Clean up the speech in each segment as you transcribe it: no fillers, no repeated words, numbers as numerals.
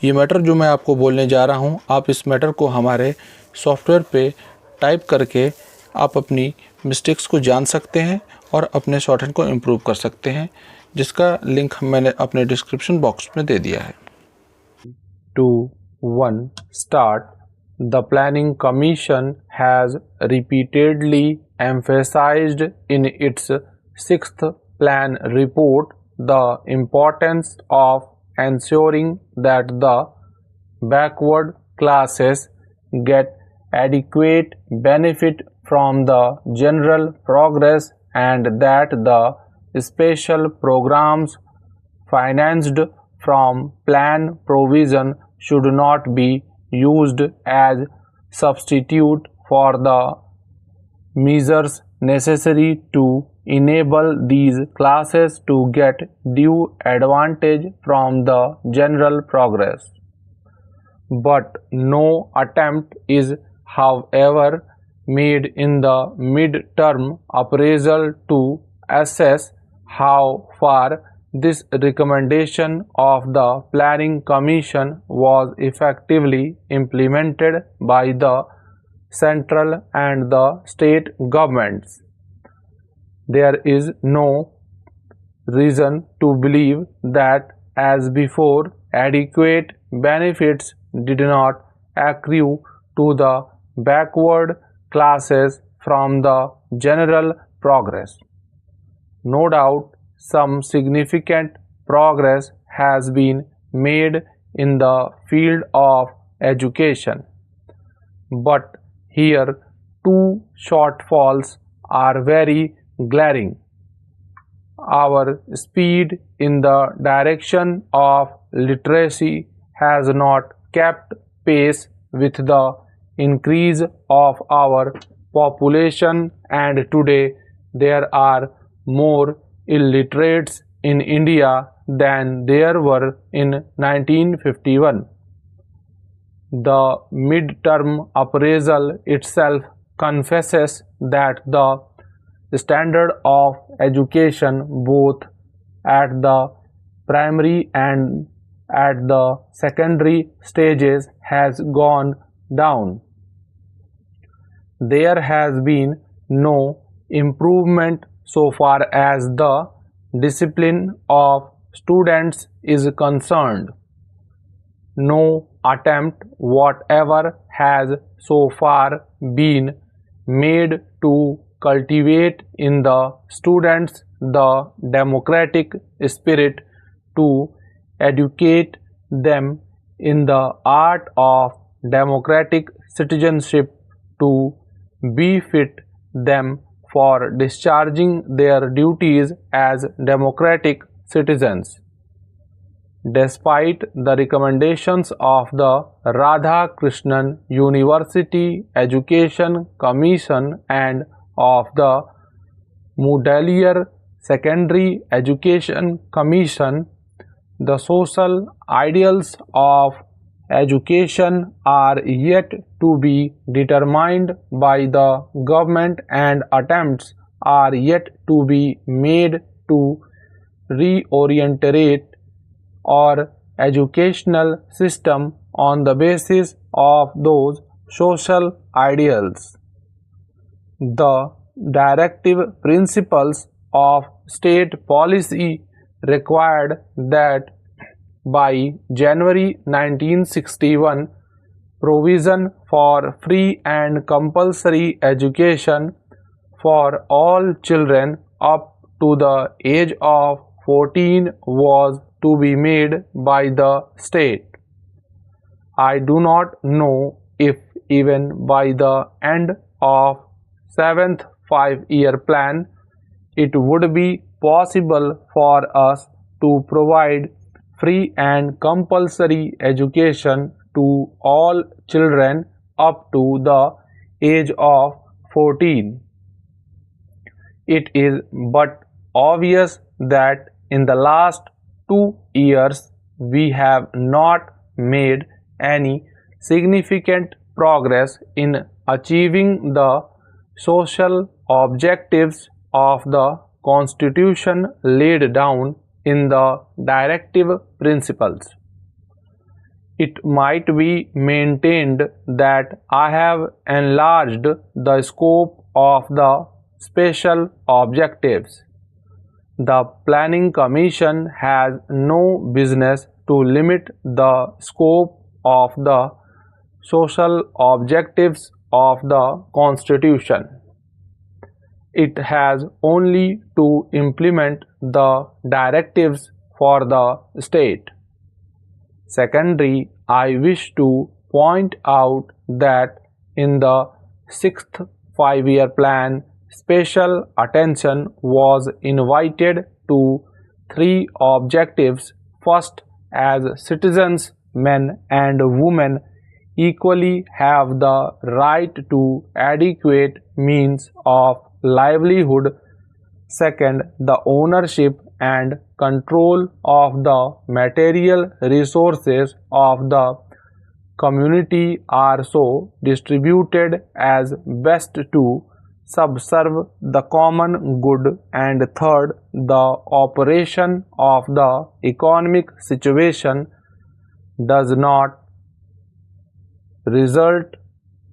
ये मैटर जो मैं आपको बोलने जा रहा हूँ, आप इस मैटर को हमारे सॉफ्टवेयर पे टाइप करके आप अपनी मिस्टेक्स को जान सकते हैं और अपने शॉर्टहैंड को इम्प्रूव कर सकते हैं, जिसका लिंक मैंने अपने डिस्क्रिप्शन बॉक्स में दे दिया है। 2.1 Start. The Planning Commission has repeatedly emphasized in its sixth plan report the importance of ensuring that the backward classes get adequate benefit from the general progress and that the special programs financed from plan provision should not be used as substitute for the measures necessary to enable these classes to get due advantage from the general progress. But no attempt is, however, made in the mid-term appraisal to assess how far this recommendation of the Planning Commission was effectively implemented by the central and the state governments. There is no reason to believe that, as before, adequate benefits did not accrue to the backward classes from the general progress. No doubt, some significant progress has been made in the field of education, but here two shortfalls are very glaring. Our speed in the direction of literacy has not kept pace with the increase of our population, and today there are more illiterates in India than there were in 1951. The mid-term appraisal itself confesses that the standard of education both at the primary and at the secondary stages has gone down. There has been no improvement so far as the discipline of students is concerned. No attempt whatever has so far been made to cultivate in the students the democratic spirit, to educate them in the art of democratic citizenship, to befit them for discharging their duties as democratic citizens. Despite the recommendations of the Radhakrishnan University Education Commission and of the Mudaliar Secondary Education Commission, the social ideals of education are yet to be determined by the government, and attempts are yet to be made to reorientate our educational system on the basis of those social ideals. The directive principles of state policy required that by January 1961, provision for free and compulsory education for all children up to the age of 14 was to be made by the state. I do not know if even by the end of 7th 5-year plan it would be possible for us to provide free and compulsory education to all children up to the age of 14. It is but obvious that in the last 2 years we have not made any significant progress in achieving the social objectives of the Constitution laid down in the directive principles. It might be maintained that I have enlarged the scope of the special objectives. The Planning Commission has no business to limit the scope of the social objectives of the Constitution. It has only to implement the directives for the state. Secondly, I wish to point out that in the sixth five-year plan, special attention was invited to three objectives. First, as citizens, men and women equally have the right to adequate means of livelihood. Second, the ownership and control of the material resources of the community are so distributed as best to subserve the common good. And third, the operation of the economic situation does not result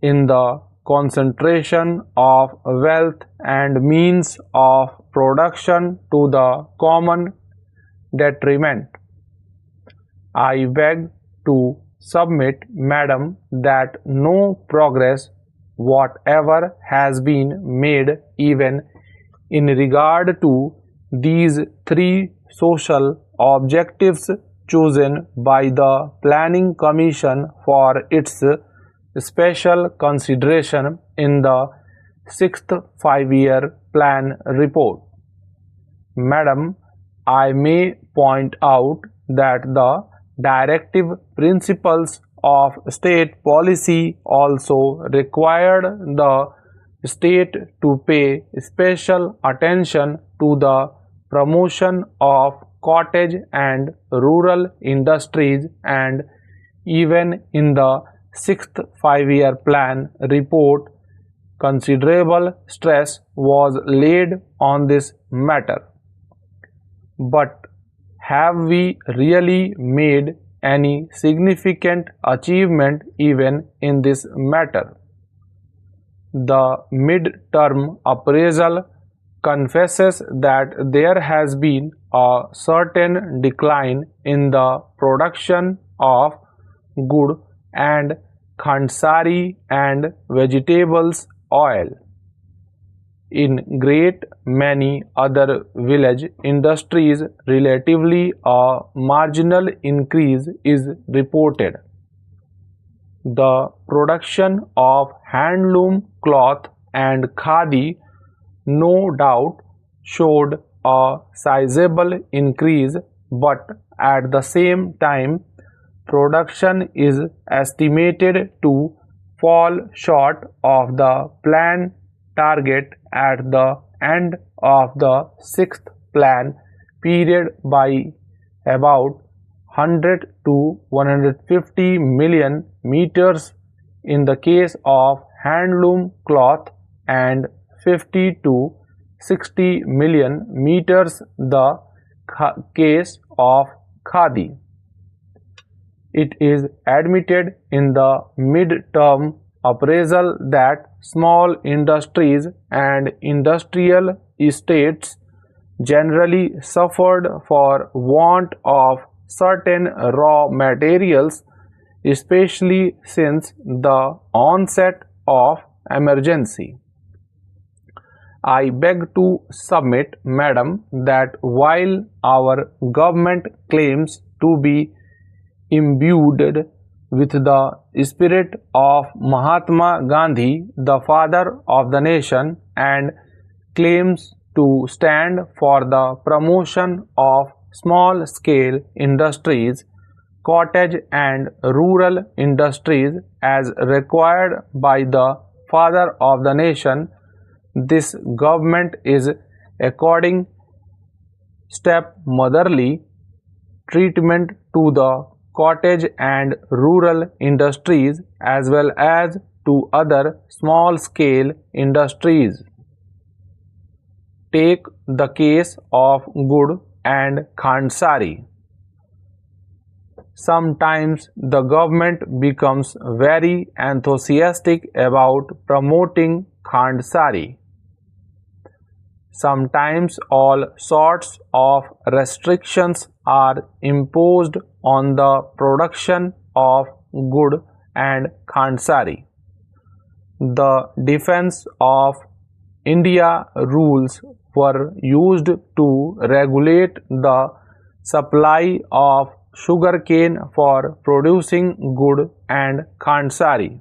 in the concentration of wealth and means of production to the common detriment. I beg to submit, Madam, that no progress whatever has been made even in regard to these three social objectives chosen by the Planning Commission for its special consideration in the sixth five-year plan report. Madam, I may point out that the directive principles of state policy also required the state to pay special attention to the promotion of cottage and rural industries, and even in the sixth five-year plan report, considerable stress was laid on this matter. But have we really made any significant achievement even in this matter? The mid-term appraisal confesses that there has been a certain decline in the production of gur and khandsari and vegetables oil. In great many other village industries, relatively a marginal increase is reported. The production of handloom cloth and khadi no doubt showed a sizable increase, but at the same time, production is estimated to fall short of the planned target at the end of the sixth plan period by about 100 to 150 million meters in the case of handloom cloth and 50 to 60 million meters the case of khadi. It is admitted in the mid-term appraisal that small industries and industrial estates generally suffered for want of certain raw materials, especially since the onset of emergency. I beg to submit, Madam, that while our government claims to be imbued with the spirit of Mahatma Gandhi, the father of the nation, and claims to stand for the promotion of small-scale industries, cottage and rural industries as required by the father of the nation, this government is according stepmotherly treatment to the cottage and rural industries as well as to other small-scale industries. Take the case of gur and khandsari. Sometimes the government becomes very enthusiastic about promoting Khand Sari. Sometimes all sorts of restrictions are imposed on the production of gur and Khand Sari. The Defense of India rules were used to regulate the supply of sugarcane for producing gur and Khand Sari.